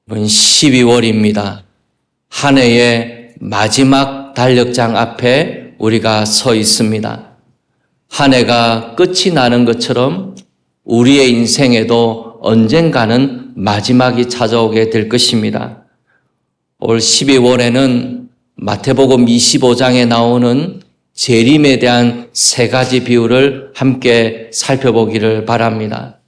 이번 12월입니다. 한 해의 마지막 달력장 앞에 우리가 서 있습니다. 한 해가 끝이 나는 것처럼 우리의 인생에도 언젠가는 마지막이 찾아오게 될 것입니다. 올 12월에는 마태복음 25장에 나오는 재림에 대한 세 가지 비유를 함께 살펴보기를 바랍니다.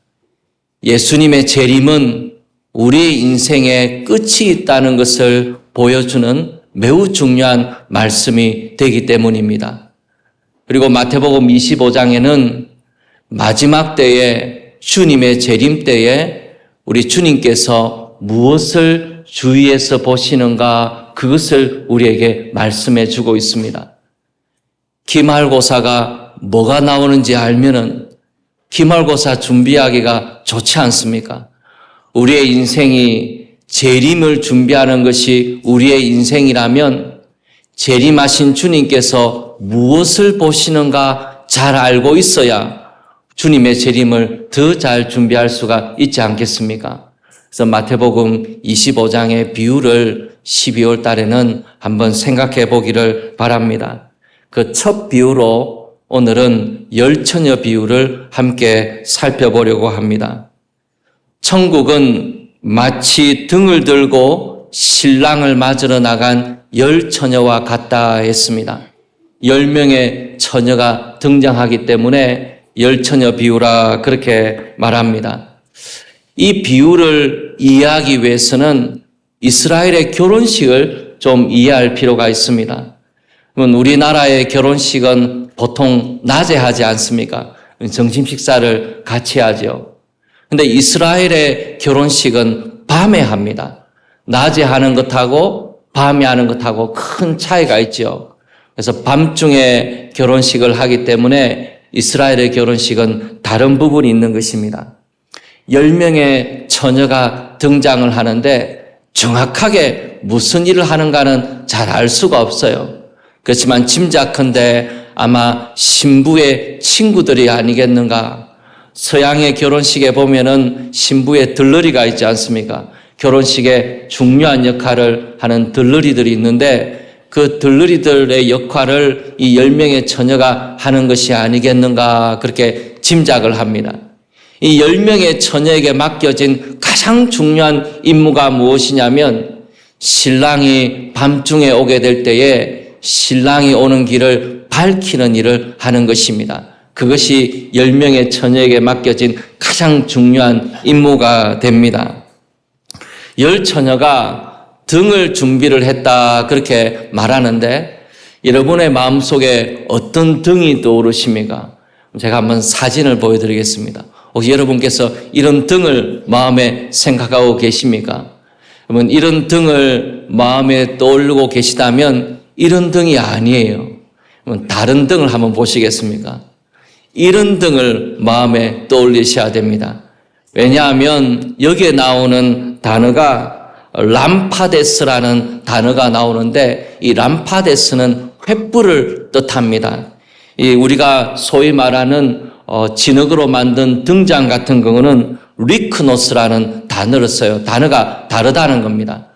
예수님의 재림은 우리의 인생에 끝이 있다는 것을 보여주는 매우 중요한 말씀이 되기 때문입니다. 그리고 마태복음 25장에는 마지막 때에 주님의 재림 때에 우리 주님께서 무엇을 주위에서 보시는가 그것을 우리에게 말씀해 주고 있습니다. 기말고사가 뭐가 나오는지 알면은 기말고사 준비하기가 좋지 않습니까? 우리의 인생이 재림을 준비하는 것이 우리의 인생이라면 재림하신 주님께서 무엇을 보시는가 잘 알고 있어야 주님의 재림을 더 잘 준비할 수가 있지 않겠습니까? 그래서 마태복음 25장의 비유를 12월 달에는 한번 생각해 보기를 바랍니다. 그 첫 비유로 오늘은 열처녀 비유를 함께 살펴보려고 합니다. 천국은 마치 등을 들고 신랑을 맞으러 나간 10처녀와 같다 했습니다. 10명의 처녀가 등장하기 때문에 10처녀 비유라 그렇게 말합니다. 이 비유를 이해하기 위해서는 이스라엘의 결혼식을 좀 이해할 필요가 있습니다. 우리나라의 결혼식은 보통 낮에 하지 않습니까? 점심 식사를 같이 하죠. 근데 이스라엘의 결혼식은 밤에 합니다. 낮에 하는 것하고 밤에 하는 것하고 큰 차이가 있죠. 그래서 밤중에 결혼식을 하기 때문에 이스라엘의 결혼식은 다른 부분이 있는 것입니다. 10명의 처녀가 등장을 하는데 정확하게 무슨 일을 하는가는 잘 알 수가 없어요. 그렇지만 짐작컨대 아마 신부의 친구들이 아니겠는가. 서양의 결혼식에 보면은 신부의 들러리가 있지 않습니까? 결혼식에 중요한 역할을 하는 들러리들이 있는데 그 들러리들의 역할을 이 10명의 처녀가 하는 것이 아니겠는가 그렇게 짐작을 합니다. 이 10명의 처녀에게 맡겨진 가장 중요한 임무가 무엇이냐면 신랑이 밤중에 오게 될 때에 신랑이 오는 길을 밝히는 일을 하는 것입니다. 그것이 10명의 처녀에게 맡겨진 가장 중요한 임무가 됩니다. 10처녀가 등을 준비를 했다 그렇게 말하는데 여러분의 마음속에 어떤 등이 떠오르십니까? 제가 한번 사진을 보여드리겠습니다. 혹시 여러분께서 이런 등을 마음에 생각하고 계십니까? 여러분 이런 등을 마음에 떠올리고 계시다면 이런 등이 아니에요. 다른 등을 한번 보시겠습니까? 이런 등을 마음에 떠올리셔야 됩니다. 왜냐하면 여기에 나오는 단어가 람파데스라는 단어가 나오는데 이 람파데스는 횃불을 뜻합니다. 우리가 소위 말하는 진흙으로 만든 등잔 같은 경우는 리크노스라는 단어를 써요. 단어가 다르다는 겁니다.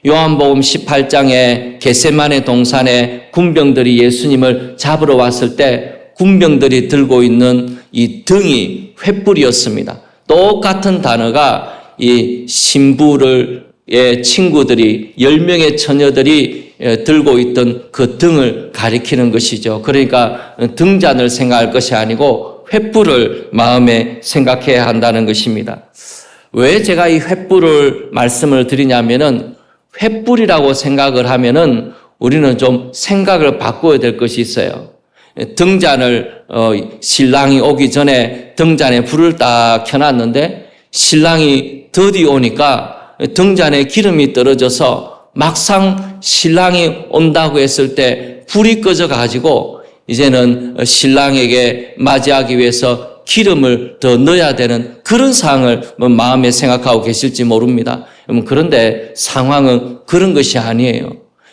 요한복음 18장에 겟세마네 동산에 군병들이 예수님을 잡으러 왔을 때 군병들이 들고 있는 이 등이 횃불이었습니다. 똑같은 단어가 이 신부의 친구들이 10명의 처녀들이 들고 있던 그 등을 가리키는 것이죠. 그러니까 등잔을 생각할 것이 아니고 횃불을 마음에 생각해야 한다는 것입니다. 왜 제가 이 횃불을 말씀을 드리냐면은 횃불이라고 생각을 하면은 우리는 좀 생각을 바꿔야 될 것이 있어요. 등잔을 신랑이 오기 전에 등잔에 불을 딱 켜놨는데 신랑이 더디 오니까 등잔에 기름이 떨어져서 막상 신랑이 온다고 했을 때 불이 꺼져 가지고 이제는 신랑에게 맞이하기 위해서 기름을 더 넣어야 되는 그런 상황을 마음에 생각하고 계실지 모릅니다. 그런데 상황은 그런 것이 아니에요.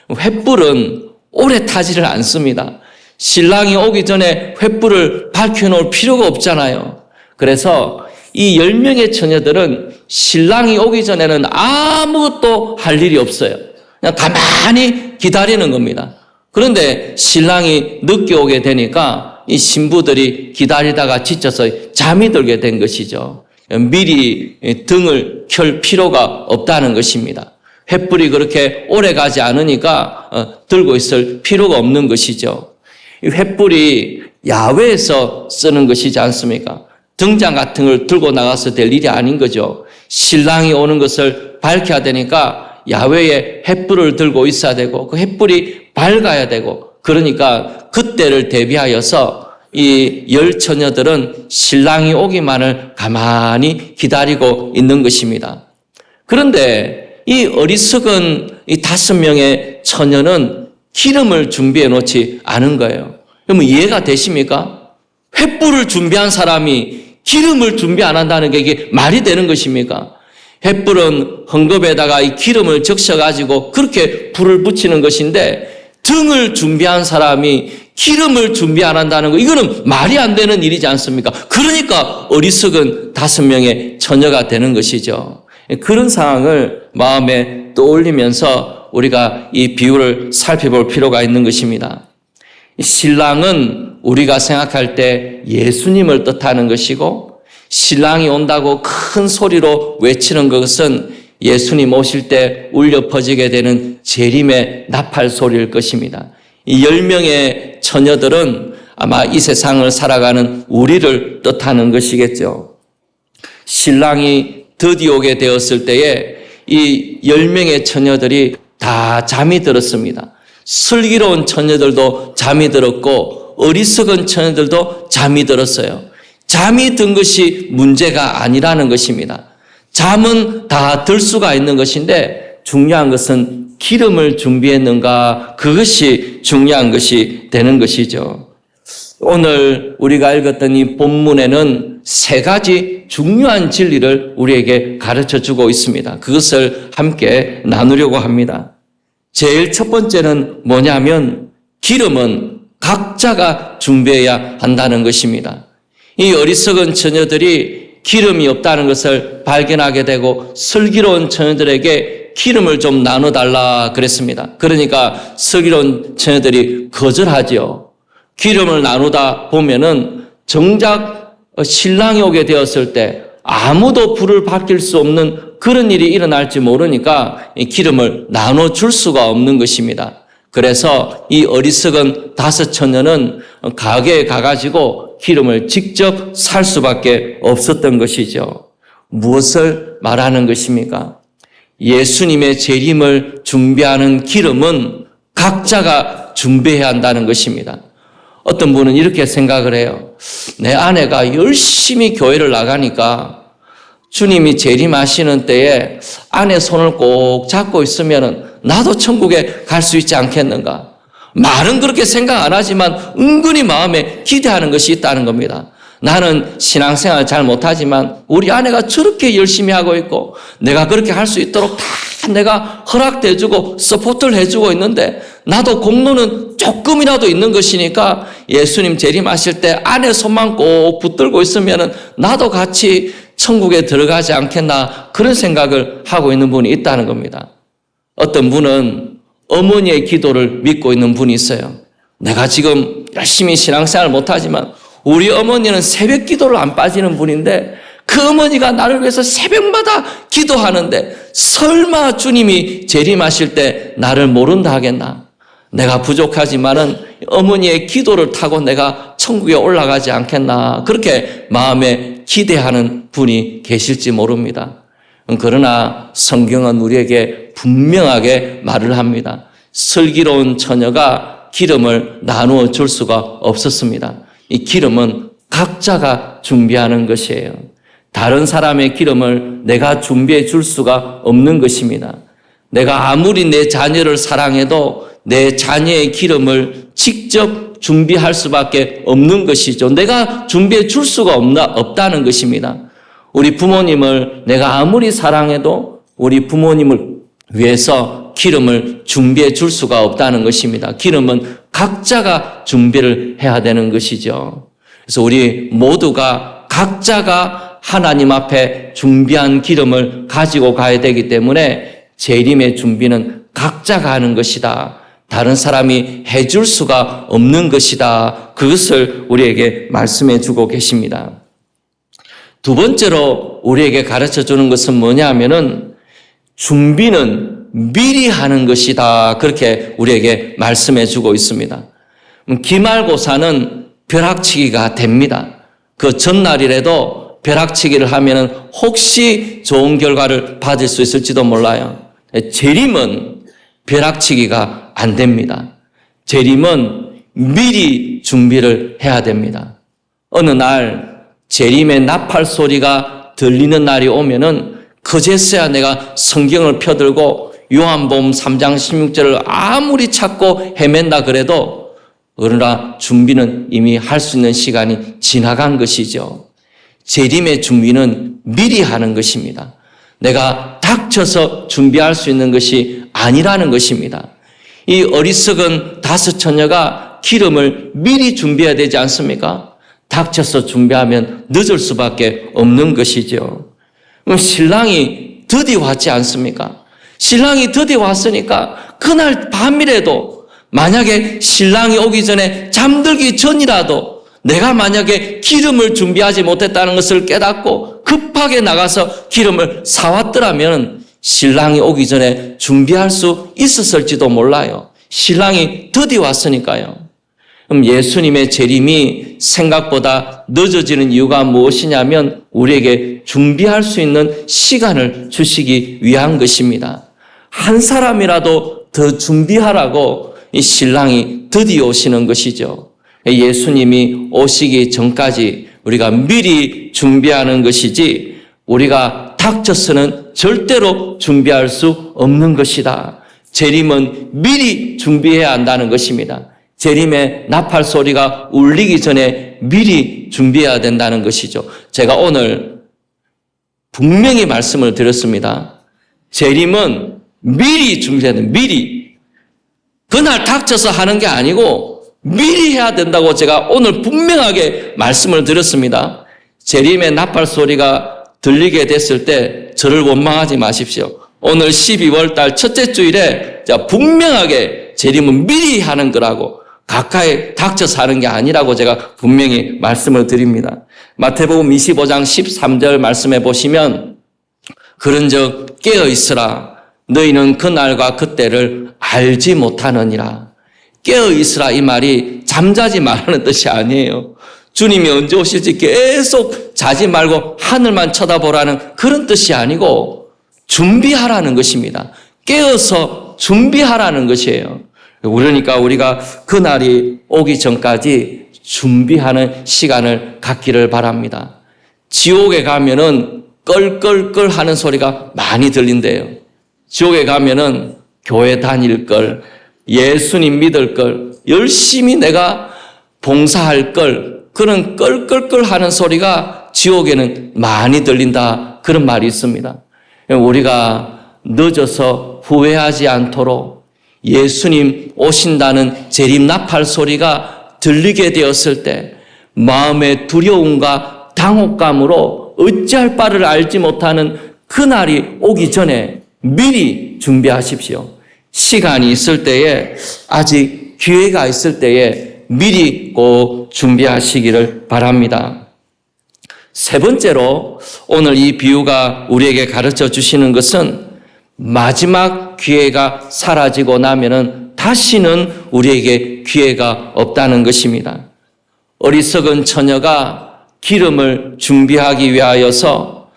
횃불은 오래 타지를 않습니다. 신랑이 오기 전에 횃불을 밝혀놓을 필요가 없잖아요. 그래서 이 10명의 처녀들은 신랑이 오기 전에는 아무것도 할 일이 없어요. 그냥 가만히 기다리는 겁니다. 그런데 신랑이 늦게 오게 되니까 이 신부들이 기다리다가 지쳐서 잠이 들게 된 것이죠. 미리 등을 켤 필요가 없다는 것입니다. 횃불이 그렇게 오래 가지 않으니까 들고 있을 필요가 없는 것이죠. 이 횃불이 야외에서 쓰는 것이지 않습니까? 등잔 같은 걸 들고 나가서 될 일이 아닌 거죠. 신랑이 오는 것을 밝혀야 되니까 야외에 횃불을 들고 있어야 되고 그 횃불이 밝아야 되고, 그러니까 그때를 대비하여서 이 10처녀들은 신랑이 오기만을 가만히 기다리고 있는 것입니다. 그런데 이 어리석은 이 5명의 처녀는 기름을 준비해 놓지 않은 거예요. 그러면 이해가 되십니까? 횃불을 준비한 사람이 기름을 준비 안 한다는 게 이게 말이 되는 것입니까? 횃불은 헝겊에다가 이 기름을 적셔가지고 그렇게 불을 붙이는 것인데, 등을 준비한 사람이 기름을 준비 안 한다는 거, 이거는 말이 안 되는 일이지 않습니까? 그러니까 어리석은 5명의 처녀가 되는 것이죠. 그런 상황을 마음에 떠올리면서 우리가 이 비유를 살펴볼 필요가 있는 것입니다. 신랑은 우리가 생각할 때 예수님을 뜻하는 것이고, 신랑이 온다고 큰 소리로 외치는 것은 예수님 오실 때 울려 퍼지게 되는 재림의 나팔 소리일 것입니다. 이 10명의 처녀들은 아마 이 세상을 살아가는 우리를 뜻하는 것이겠죠. 신랑이 드디어 오게 되었을 때에 이 10명의 처녀들이 다 잠이 들었습니다. 슬기로운 처녀들도 잠이 들었고 어리석은 처녀들도 잠이 들었어요. 잠이 든 것이 문제가 아니라는 것입니다. 잠은 다 들 수가 있는 것인데 중요한 것은 기름을 준비했는가, 그것이 중요한 것이 되는 것이죠. 오늘 우리가 읽었던 이 본문에는 3가지 중요한 진리를 우리에게 가르쳐 주고 있습니다. 그것을 함께 나누려고 합니다. 제일 첫 번째는 뭐냐면 기름은 각자가 준비해야 한다는 것입니다. 이 어리석은 처녀들이 기름이 없다는 것을 발견하게 되고 슬기로운 처녀들에게 기름을 좀 나눠달라 그랬습니다. 그러니까 슬기로운 처녀들이 거절하죠. 기름을 나누다 보면은 정작 신랑이 오게 되었을 때 아무도 불을 밝힐 수 없는 그런 일이 일어날지 모르니까 이 기름을 나눠줄 수가 없는 것입니다. 그래서 이 어리석은 5처녀는 가게에 가가지고 기름을 직접 살 수밖에 없었던 것이죠. 무엇을 말하는 것입니까? 예수님의 재림을 준비하는 기름은 각자가 준비해야 한다는 것입니다. 어떤 분은 이렇게 생각을 해요. 내 아내가 열심히 교회를 나가니까 주님이 재림하시는 때에 아내 손을 꼭 잡고 있으면 나도 천국에 갈 수 있지 않겠는가? 말은 그렇게 생각 안 하지만 은근히 마음에 기대하는 것이 있다는 겁니다. 나는 신앙생활 잘 못하지만 우리 아내가 저렇게 열심히 하고 있고 내가 그렇게 할 수 있도록 다 내가 허락해주고 서포트를 해주고 있는데 나도 공로는 조금이라도 있는 것이니까 예수님 재림하실 때 아내 손만 꼭 붙들고 있으면 나도 같이 천국에 들어가지 않겠나, 그런 생각을 하고 있는 분이 있다는 겁니다. 어떤 분은 어머니의 기도를 믿고 있는 분이 있어요. 내가 지금 열심히 신앙생활 못하지만 우리 어머니는 새벽 기도를 안 빠지는 분인데 그 어머니가 나를 위해서 새벽마다 기도하는데 설마 주님이 재림하실 때 나를 모른다 하겠나? 내가 부족하지만은 어머니의 기도를 타고 내가 천국에 올라가지 않겠나, 그렇게 마음에 기대하는 분이 계실지 모릅니다. 그러나 성경은 우리에게 분명하게 말을 합니다. 슬기로운 처녀가 기름을 나누어 줄 수가 없었습니다. 이 기름은 각자가 준비하는 것이에요. 다른 사람의 기름을 내가 준비해 줄 수가 없는 것입니다. 내가 아무리 내 자녀를 사랑해도 내 자녀의 기름을 직접 준비할 수밖에 없는 것이죠. 내가 준비해 줄 수가 없다는 것입니다. 우리 부모님을 내가 아무리 사랑해도 우리 부모님을 위해서 기름을 준비해 줄 수가 없다는 것입니다. 기름은 각자가 준비를 해야 되는 것이죠. 그래서 우리 모두가 각자가 하나님 앞에 준비한 기름을 가지고 가야 되기 때문에 재림의 준비는 각자가 하는 것이다. 다른 사람이 해줄 수가 없는 것이다. 그것을 우리에게 말씀해 주고 계십니다. 두 번째로 우리에게 가르쳐 주는 것은 뭐냐 하면은 준비는 미리 하는 것이다. 그렇게 우리에게 말씀해 주고 있습니다. 기말고사는 벼락치기가 됩니다. 그 전날이라도 벼락치기를 하면은 혹시 좋은 결과를 받을 수 있을지도 몰라요. 재림은 벼락치기가 안 됩니다. 재림은 미리 준비를 해야 됩니다. 어느 날 재림의 나팔 소리가 들리는 날이 오면은 그제서야 내가 성경을 펴들고 요한복음 3장 16절을 아무리 찾고 헤맨다 그래도 그러나 준비는 이미 할 수 있는 시간이 지나간 것이죠. 재림의 준비는 미리 하는 것입니다. 내가 닥쳐서 준비할 수 있는 것이 아니라는 것입니다. 이 어리석은 다섯 처녀가 기름을 미리 준비해야 되지 않습니까? 닥쳐서 준비하면 늦을 수밖에 없는 것이죠. 신랑이 드디어 왔지 않습니까? 신랑이 드디어 왔으니까 그날 밤이라도 만약에 신랑이 오기 전에 잠들기 전이라도 내가 만약에 기름을 준비하지 못했다는 것을 깨닫고 급하게 나가서 기름을 사왔더라면 신랑이 오기 전에 준비할 수 있었을지도 몰라요. 신랑이 드디어 왔으니까요. 그럼 예수님의 재림이 생각보다 늦어지는 이유가 무엇이냐면 우리에게 준비할 수 있는 시간을 주시기 위한 것입니다. 한 사람이라도 더 준비하라고 이 신랑이 드디어 오시는 것이죠. 예수님이 오시기 전까지 우리가 미리 준비하는 것이지 우리가 닥쳐서는 절대로 준비할 수 없는 것이다. 재림은 미리 준비해야 한다는 것입니다. 재림의 나팔 소리가 울리기 전에 미리 준비해야 된다는 것이죠. 제가 오늘 분명히 말씀을 드렸습니다. 재림은 미리 준비해야 된다. 미리. 그날 닥쳐서 하는 게 아니고 미리 해야 된다고 제가 오늘 분명하게 말씀을 드렸습니다. 재림의 나팔 소리가 들리게 됐을 때 저를 원망하지 마십시오. 오늘 12월 달 첫째 주일에 제가 분명하게 재림은 미리 하는 거라고 가까이 닥쳐서 하는 게 아니라고 제가 분명히 말씀을 드립니다. 마태복음 25장 13절 말씀해 보시면 그런즉 깨어 있으라 너희는 그날과 그때를 알지 못하느니라. 깨어 있으라 이 말이 잠자지 말라는 뜻이 아니에요. 주님이 언제 오실지 계속 자지 말고 하늘만 쳐다보라는 그런 뜻이 아니고 준비하라는 것입니다. 깨어서 준비하라는 것이에요. 그러니까 우리가 그날이 오기 전까지 준비하는 시간을 갖기를 바랍니다. 지옥에 가면은 껄껄껄 하는 소리가 많이 들린대요. 지옥에 가면은 교회 다닐 걸, 예수님 믿을 걸, 열심히 내가 봉사할 걸, 그런 껄껄껄 하는 소리가 지옥에는 많이 들린다. 그런 말이 있습니다. 우리가 늦어서 후회하지 않도록 예수님 오신다는 재림 나팔 소리가 들리게 되었을 때 마음의 두려움과 당혹감으로 어찌할 바를 알지 못하는 그날이 오기 전에 미리 준비하십시오. 시간이 있을 때에 아직 기회가 있을 때에 미리 꼭 준비하시기를 바랍니다. 세 번째로 오늘 이 비유가 우리에게 가르쳐 주시는 것은 마지막 기회가 사라지고 나면은 다시는 우리에게 기회가 없다는 것입니다. 어리석은 처녀가 기름을 준비하기 위하여서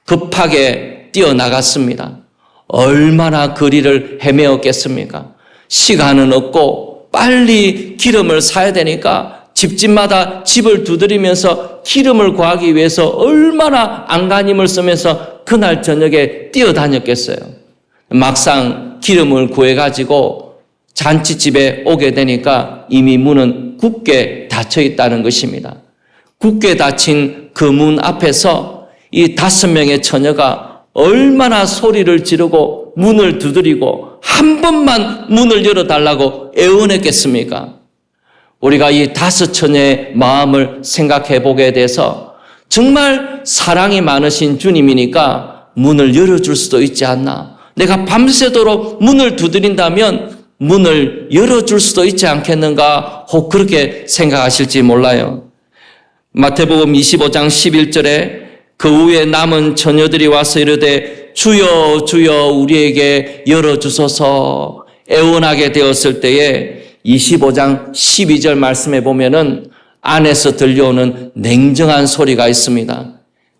급하게 뛰어나갔습니다. 얼마나 거리를 헤매었겠습니까? 시간은 없고 빨리 기름을 사야 되니까 집집마다 집을 두드리면서 기름을 구하기 위해서 얼마나 안간힘을 쓰면서 그날 저녁에 뛰어다녔겠어요. 막상 기름을 구해가지고 잔치집에 오게 되니까 이미 문은 굳게 닫혀 있다는 것입니다. 굳게 닫힌 그 문 앞에서 이 5명의 처녀가 얼마나 소리를 지르고 문을 두드리고 한 번만 문을 열어달라고 애원했겠습니까? 우리가 이 5 처녀의 마음을 생각해 보게 돼서 정말 사랑이 많으신 주님이니까 문을 열어줄 수도 있지 않나. 내가 밤새도록 문을 두드린다면 문을 열어줄 수도 있지 않겠는가 혹 그렇게 생각하실지 몰라요. 마태복음 25장 11절에 그 후에 남은 처녀들이 와서 이르되 주여 주여 우리에게 열어주소서 애원하게 되었을 때에 25장 12절 말씀에 보면은 안에서 들려오는 냉정한 소리가 있습니다.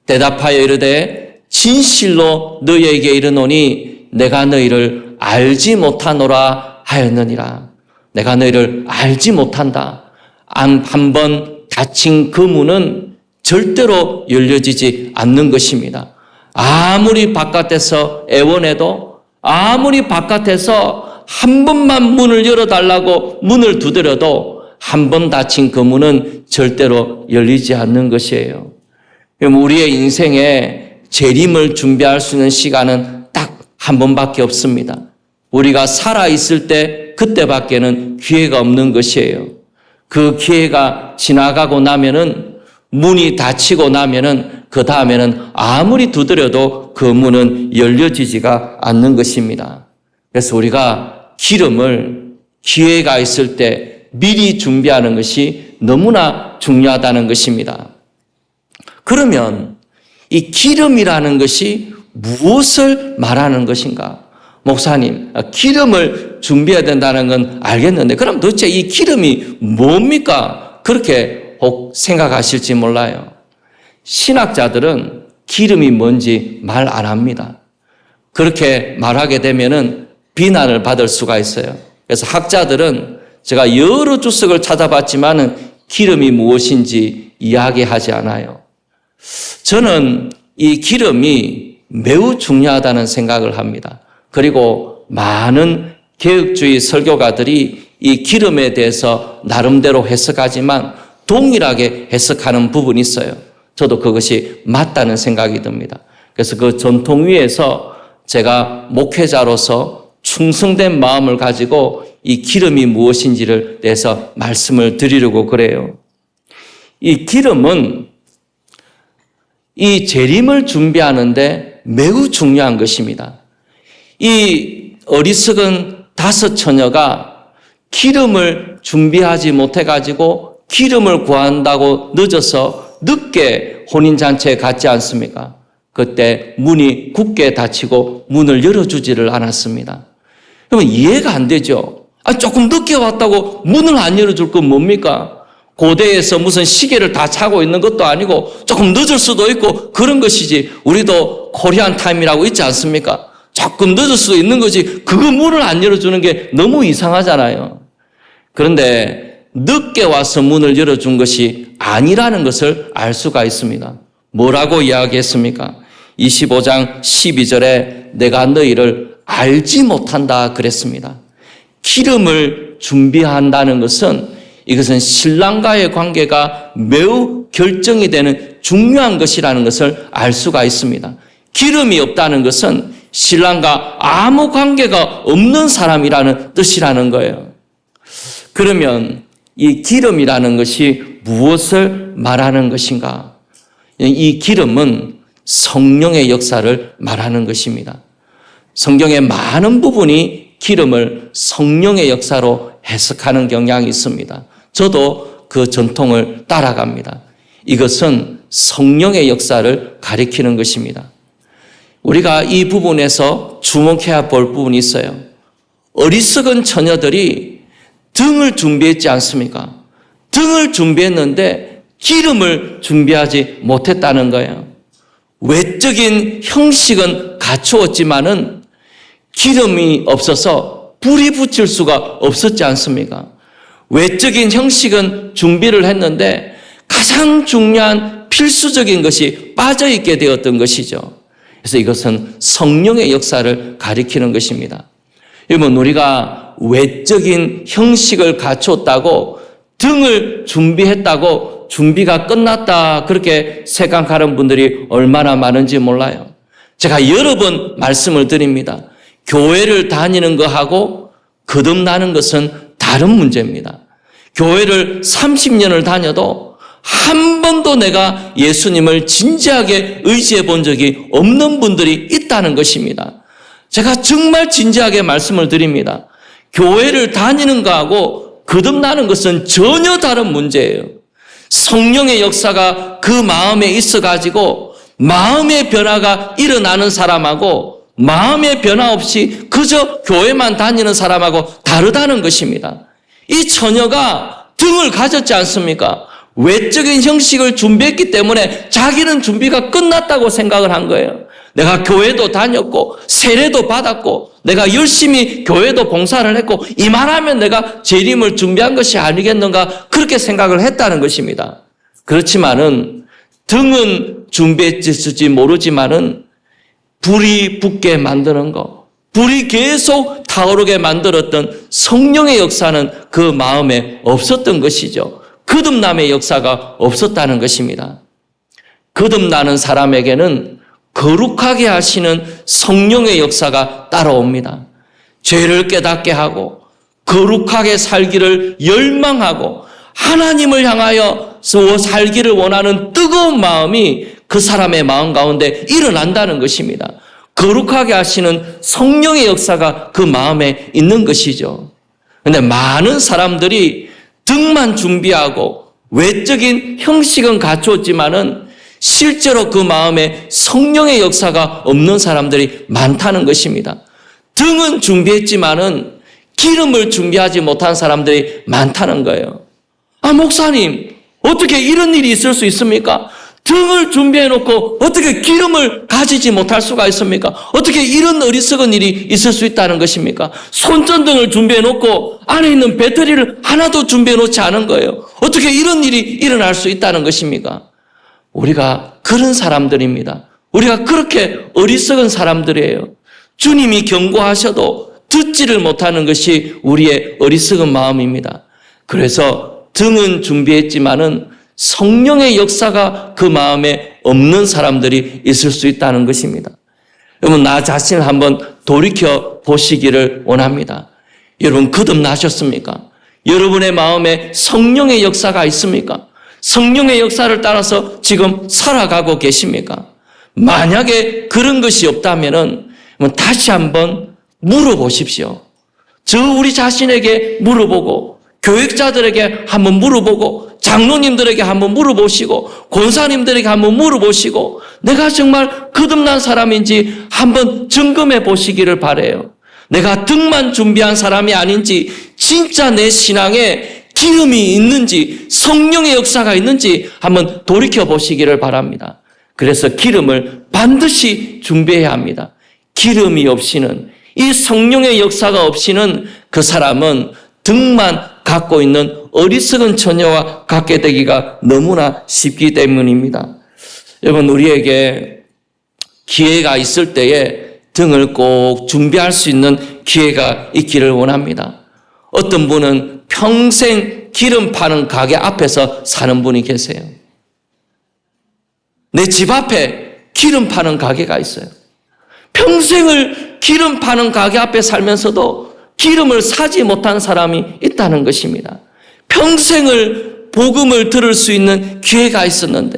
대답하여 이르되 진실로 너희에게 이르노니 내가 너희를 알지 못하노라 하였느니라. 내가 너희를 알지 못한다. 한 번 닫힌 그 문은 절대로 열려지지 않는 것입니다. 아무리 바깥에서 애원해도 아무리 바깥에서 한 번만 문을 열어달라고 문을 두드려도 한 번 닫힌 그 문은 절대로 열리지 않는 것이에요. 우리의 인생에 재림을 준비할 수 있는 시간은 딱 한 번밖에 없습니다. 우리가 살아있을 때 그때밖에는 기회가 없는 것이에요. 그 기회가 지나가고 나면은 문이 닫히고 나면은 그 다음에는 아무리 두드려도 그 문은 열려지지가 않는 것입니다. 그래서 우리가 기름을 기회가 있을 때 미리 준비하는 것이 너무나 중요하다는 것입니다. 그러면 이 기름이라는 것이 무엇을 말하는 것인가? 목사님, 기름을 준비해야 된다는 건 알겠는데 그럼 도대체 이 기름이 뭡니까? 그렇게 혹 생각하실지 몰라요. 신학자들은 기름이 뭔지 말 안 합니다. 그렇게 말하게 되면은 비난을 받을 수가 있어요. 그래서 학자들은 제가 여러 주석을 찾아봤지만은 기름이 무엇인지 이야기하지 않아요. 저는 이 기름이 매우 중요하다는 생각을 합니다. 그리고 많은 개혁주의 설교가들이 이 기름에 대해서 나름대로 해석하지만 동일하게 해석하는 부분이 있어요. 저도 그것이 맞다는 생각이 듭니다. 그래서 그 전통 위에서 제가 목회자로서 충성된 마음을 가지고 이 기름이 무엇인지를 대해서 말씀을 드리려고 그래요. 이 기름은 이 재림을 준비하는데 매우 중요한 것입니다. 이 어리석은 5 처녀가 기름을 준비하지 못해가지고 기름을 구한다고 늦어서 늦게 혼인잔치에 갔지 않습니까? 그때 문이 굳게 닫히고 문을 열어주지를 않았습니다. 그러면 이해가 안 되죠. 조금 늦게 왔다고 문을 안 열어줄 건 뭡니까? 고대에서 무슨 시계를 다 차고 있는 것도 아니고 조금 늦을 수도 있고 그런 것이지. 우리도 코리안 타임이라고 있지 않습니까? 조금 늦을 수도 있는 거지. 그거 문을 안 열어주는 게 너무 이상하잖아요. 그런데 늦게 와서 문을 열어준 것이 아니라는 것을 알 수가 있습니다. 뭐라고 이야기했습니까? 25장 12절에 내가 너희를 알지 못한다 그랬습니다. 기름을 준비한다는 것은 이것은 신랑과의 관계가 매우 결정이 되는 중요한 것이라는 것을 알 수가 있습니다. 기름이 없다는 것은 신랑과 아무 관계가 없는 사람이라는 뜻이라는 거예요. 그러면 이 기름이라는 것이 무엇을 말하는 것인가? 이 기름은 성령의 역사를 말하는 것입니다. 성경의 많은 부분이 기름을 성령의 역사로 해석하는 경향이 있습니다. 저도 그 전통을 따라갑니다. 이것은 성령의 역사를 가리키는 것입니다. 우리가 이 부분에서 주목해야 볼 부분이 있어요. 어리석은 처녀들이 등을 준비했지 않습니까? 등을 준비했는데 기름을 준비하지 못했다는 거예요. 외적인 형식은 갖추었지만은 기름이 없어서 불이 붙일 수가 없었지 않습니까? 외적인 형식은 준비를 했는데 가장 중요한 필수적인 것이 빠져있게 되었던 것이죠. 그래서 이것은 성령의 역사를 가리키는 것입니다. 여러분, 우리가 외적인 형식을 갖췄다고 등을 준비했다고 준비가 끝났다 그렇게 생각하는 분들이 얼마나 많은지 몰라요. 제가 여러 번 말씀을 드립니다. 교회를 다니는 것하고 거듭나는 것은 다른 문제입니다. 교회를 30년을 다녀도 한 번도 내가 예수님을 진지하게 의지해 본 적이 없는 분들이 있다는 것입니다. 제가 정말 진지하게 말씀을 드립니다. 교회를 다니는 거하고 거듭나는 것은 전혀 다른 문제예요. 성령의 역사가 그 마음에 있어가지고 마음의 변화가 일어나는 사람하고 마음의 변화 없이 그저 교회만 다니는 사람하고 다르다는 것입니다. 이 처녀가 등을 가졌지 않습니까? 외적인 형식을 준비했기 때문에 자기는 준비가 끝났다고 생각을 한 거예요. 내가 교회도 다녔고 세례도 받았고 내가 열심히 교회도 봉사를 했고 이만하면 내가 재림을 준비한 것이 아니겠는가 그렇게 생각을 했다는 것입니다. 그렇지만은 등은 준비했을지 모르지만은 불이 붙게 만드는 것, 불이 계속 타오르게 만들었던 성령의 역사는 그 마음에 없었던 것이죠. 거듭남의 역사가 없었다는 것입니다. 거듭나는 사람에게는 거룩하게 하시는 성령의 역사가 따라옵니다. 죄를 깨닫게 하고 거룩하게 살기를 열망하고 하나님을 향하여 살기를 원하는 뜨거운 마음이 그 사람의 마음 가운데 일어난다는 것입니다. 거룩하게 하시는 성령의 역사가 그 마음에 있는 것이죠. 그런데 많은 사람들이 등만 준비하고 외적인 형식은 갖추었지만은 실제로 그 마음에 성령의 역사가 없는 사람들이 많다는 것입니다. 등은 준비했지만은 기름을 준비하지 못한 사람들이 많다는 거예요. 아, 목사님, 어떻게 이런 일이 있을 수 있습니까? 등을 준비해놓고 어떻게 기름을 가지지 못할 수가 있습니까? 어떻게 이런 어리석은 일이 있을 수 있다는 것입니까? 손전등을 준비해놓고 안에 있는 배터리를 하나도 준비해놓지 않은 거예요. 어떻게 이런 일이 일어날 수 있다는 것입니까? 우리가 그런 사람들입니다. 우리가 그렇게 어리석은 사람들이에요. 주님이 경고하셔도 듣지를 못하는 것이 우리의 어리석은 마음입니다. 그래서 등은 준비했지만은 성령의 역사가 그 마음에 없는 사람들이 있을 수 있다는 것입니다. 여러분, 나 자신을 한번 돌이켜 보시기를 원합니다. 여러분, 거듭나셨습니까? 여러분의 마음에 성령의 역사가 있습니까? 성령의 역사를 따라서 지금 살아가고 계십니까? 만약에 그런 것이 없다면은 다시 한번 물어보십시오. 우리 자신에게 물어보고 교육자들에게 한번 물어보고 장로님들에게 한번 물어보시고 권사님들에게 한번 물어보시고 내가 정말 거듭난 사람인지 한번 점검해 보시기를 바라요. 내가 등만 준비한 사람이 아닌지 진짜 내 신앙에 기름이 있는지 성령의 역사가 있는지 한번 돌이켜 보시기를 바랍니다. 그래서 기름을 반드시 준비해야 합니다. 기름이 없이는 이 성령의 역사가 없이는 그 사람은 등만 갖고 있는 어리석은 처녀와 같게 되기가 너무나 쉽기 때문입니다. 여러분, 우리에게 기회가 있을 때에 등을 꼭 준비할 수 있는 기회가 있기를 원합니다. 어떤 분은 평생 기름 파는 가게 앞에서 사는 분이 계세요. 내 집 앞에 기름 파는 가게가 있어요. 평생을 기름 파는 가게 앞에 살면서도 기름을 사지 못한 사람이 있다는 것입니다. 평생을 복음을 들을 수 있는 기회가 있었는데,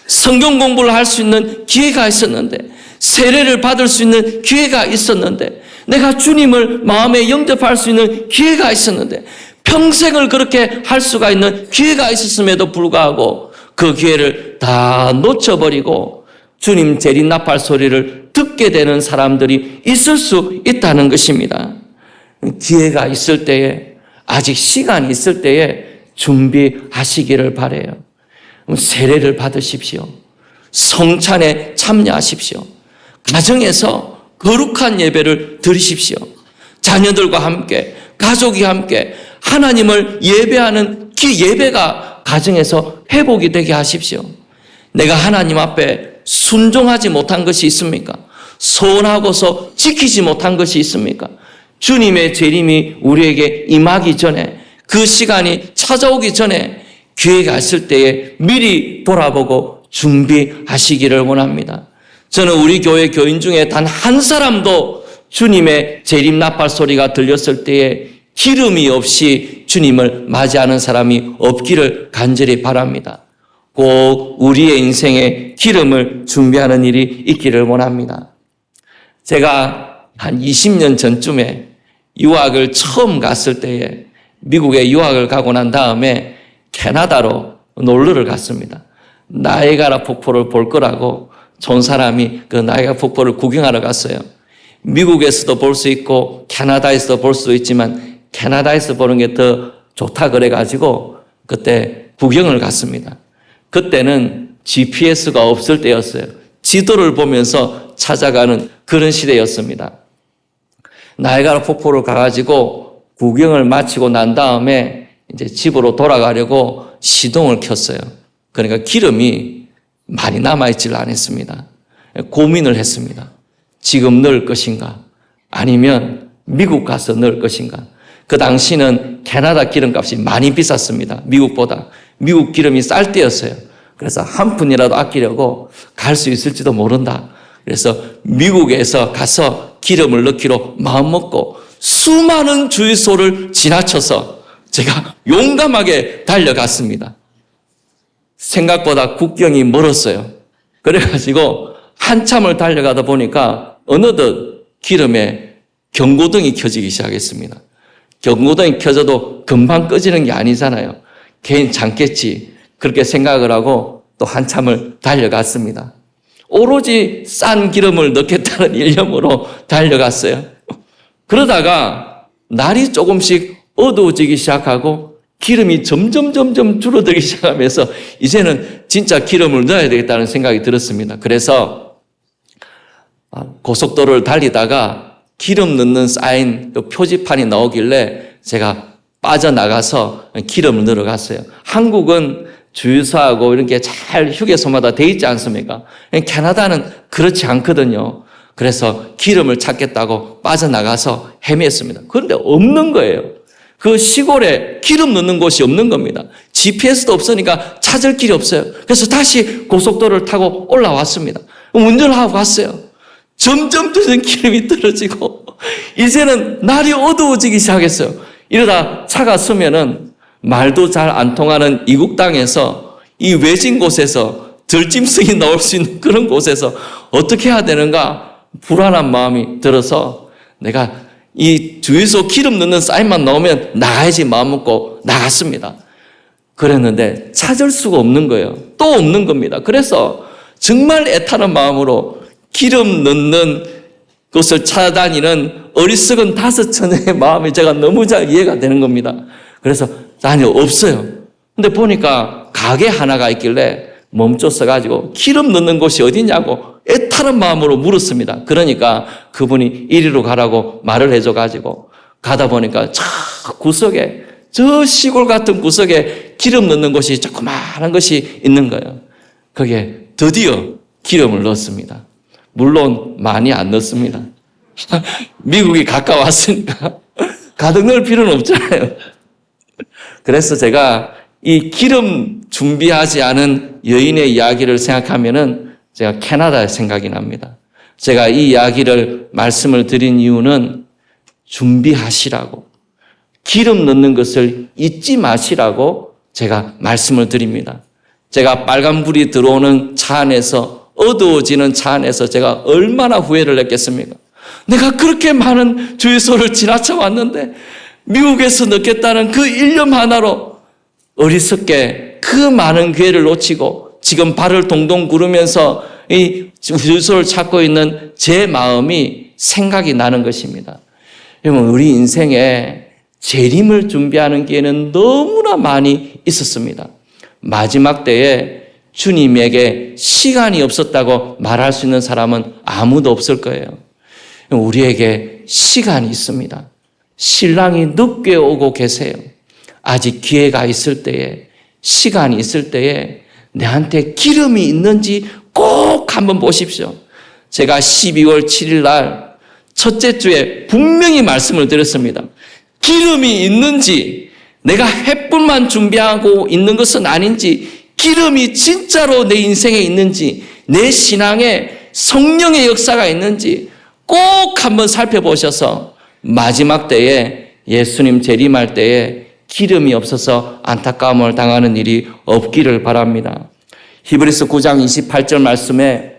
성경 공부를 할 수 있는 기회가 있었는데, 세례를 받을 수 있는 기회가 있었는데, 내가 주님을 마음에 영접할 수 있는 기회가 있었는데, 평생을 그렇게 할 수가 있는 기회가 있었음에도 불구하고 그 기회를 다 놓쳐버리고 주님 재림나팔 소리를 듣게 되는 사람들이 있을 수 있다는 것입니다. 기회가 있을 때에, 아직 시간이 있을 때에 준비하시기를 바라요. 세례를 받으십시오. 성찬에 참여하십시오. 가정에서 거룩한 예배를 드리십시오. 자녀들과 함께, 가족이 함께 하나님을 예배하는 예배가 가정에서 회복이 되게 하십시오. 내가 하나님 앞에 순종하지 못한 것이 있습니까? 소원하고서 지키지 못한 것이 있습니까? 주님의 재림이 우리에게 임하기 전에, 그 시간이 찾아오기 전에 기회가 있을 때에 미리 돌아보고 준비하시기를 원합니다. 저는 우리 교회 교인 중에 단 한 사람도 주님의 재림 나팔 소리가 들렸을 때에 기름이 없이 주님을 맞이하는 사람이 없기를 간절히 바랍니다. 꼭 우리의 인생에 기름을 준비하는 일이 있기를 원합니다. 제가 한 20년 전쯤에 유학을 처음 갔을 때에 미국에 유학을 가고 난 다음에 캐나다로 놀러를 갔습니다. 나이아가라 폭포를 볼 거라고 좋은 사람이 그 나이아가라 폭포를 구경하러 갔어요. 미국에서도 볼 수 있고 캐나다에서도 볼 수 있지만 캐나다에서 보는 게 더 좋다 그래가지고 그때 구경을 갔습니다. 그때는 GPS가 없을 때였어요. 지도를 보면서 찾아가는 그런 시대였습니다. 나이아가라 폭포를 가가지고 구경을 마치고 난 다음에 이제 집으로 돌아가려고 시동을 켰어요. 그러니까 기름이 많이 남아있질 않았습니다. 고민을 했습니다. 지금 넣을 것인가? 아니면 미국 가서 넣을 것인가? 그 당시는 캐나다 기름값이 많이 비쌌습니다. 미국보다. 미국 기름이 쌀 때였어요. 그래서 한 푼이라도 아끼려고 갈 수 있을지도 모른다. 그래서 미국에서 가서 기름을 넣기로 마음먹고 수많은 주유소를 지나쳐서 제가 용감하게 달려갔습니다. 생각보다 국경이 멀었어요. 그래가지고 한참을 달려가다 보니까 어느덧 기름에 경고등이 켜지기 시작했습니다. 경고등이 켜져도 금방 꺼지는 게 아니잖아요. 괜찮겠지. 그렇게 생각을 하고 또 한참을 달려갔습니다. 오로지 싼 기름을 넣겠다는 일념으로 달려갔어요. 그러다가 날이 조금씩 어두워지기 시작하고 기름이 점점 줄어들기 시작하면서 이제는 진짜 기름을 넣어야 되겠다는 생각이 들었습니다. 그래서 고속도로를 달리다가 기름 넣는 사인 표지판이 나오길래 제가 빠져나가서 기름을 넣으러 갔어요. 한국은 주유소하고 이런 게 잘 휴게소마다 돼 있지 않습니까? 캐나다는 그렇지 않거든요. 그래서 기름을 찾겠다고 빠져나가서 헤맸습니다. 그런데 없는 거예요. 그 시골에 기름 넣는 곳이 없는 겁니다. GPS도 없으니까 찾을 길이 없어요. 그래서 다시 고속도로를 타고 올라왔습니다. 운전을 하고 갔어요. 점점 기름이 떨어지고 이제는 날이 어두워지기 시작했어요. 이러다 차가 서면은 말도 잘 안 통하는 이국 땅에서 이 외진 곳에서 들짐승이 나올 수 있는 그런 곳에서 어떻게 해야 되는가 불안한 마음이 들어서 내가 이 주유소 기름 넣는 사인만 나오면 나가야지 마음 먹고 나갔습니다. 그랬는데 찾을 수가 없는 거예요. 또 없는 겁니다. 그래서 정말 애타는 마음으로 기름 넣는 곳을 찾아다니는 어리석은 5처녀의 마음이 제가 너무 잘 이해가 되는 겁니다. 그래서 아니 없어요. 근데 보니까 가게 하나가 있길래 멈춰서가지고 기름 넣는 곳이 어디냐고 애타는 마음으로 물었습니다. 그러니까 그분이 이리로 가라고 말을 해줘가지고 가다 보니까 저 구석에 저 시골 같은 구석에 기름 넣는 곳이 조그마한 것이 있는 거예요. 거기에 드디어 기름을 넣었습니다. 물론 많이 안 넣습니다. 미국이 가까웠으니까 가득 넣을 필요는 없잖아요. 그래서 제가 이 기름 준비하지 않은 여인의 이야기를 생각하면은 제가 캐나다의 생각이 납니다. 제가 이 이야기를 말씀을 드린 이유는 준비하시라고, 기름 넣는 것을 잊지 마시라고 제가 말씀을 드립니다. 제가 빨간불이 들어오는 차 안에서, 어두워지는 차 안에서 제가 얼마나 후회를 했겠습니까? 내가 그렇게 많은 주유소를 지나쳐 왔는데 미국에서 넣겠다는 그 일념 하나로 어리석게 그 많은 기회를 놓치고 지금 발을 동동 구르면서 이 주유소를 찾고 있는 제 마음이 생각이 나는 것입니다. 여러분, 우리 인생에 재림을 준비하는 기회는 너무나 많이 있었습니다. 마지막 때에 주님에게 시간이 없었다고 말할 수 있는 사람은 아무도 없을 거예요. 우리에게 시간이 있습니다. 신랑이 늦게 오고 계세요. 아직 기회가 있을 때에, 시간이 있을 때에 내한테 기름이 있는지 꼭 한번 보십시오. 제가 12월 7일 날 첫째 주에 분명히 말씀을 드렸습니다. 기름이 있는지, 내가 햇불만 준비하고 있는 것은 아닌지, 기름이 진짜로 내 인생에 있는지, 내 신앙에 성령의 역사가 있는지 꼭 한번 살펴보셔서 마지막 때에 예수님 재림할 때에 기름이 없어서 안타까움을 당하는 일이 없기를 바랍니다. 히브리서 9장 28절 말씀에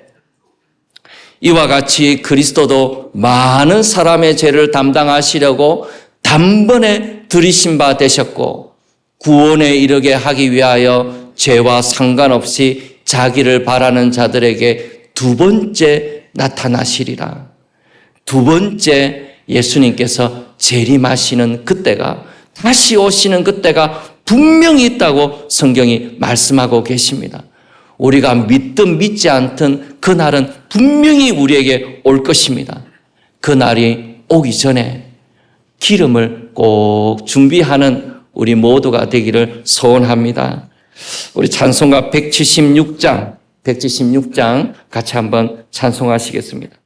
이와 같이 그리스도도 많은 사람의 죄를 담당하시려고 단번에 들이신 바 되셨고 구원에 이르게 하기 위하여 죄와 상관없이 자기를 바라는 자들에게 두 번째 나타나시리라. 두 번째 예수님께서 재림하시는 그때가, 다시 오시는 그때가 분명히 있다고 성경이 말씀하고 계십니다. 우리가 믿든 믿지 않든 그날은 분명히 우리에게 올 것입니다. 그날이 오기 전에 기름을 꼭 준비하는 우리 모두가 되기를 소원합니다. 우리 찬송가 176장 같이 한번 찬송하시겠습니다.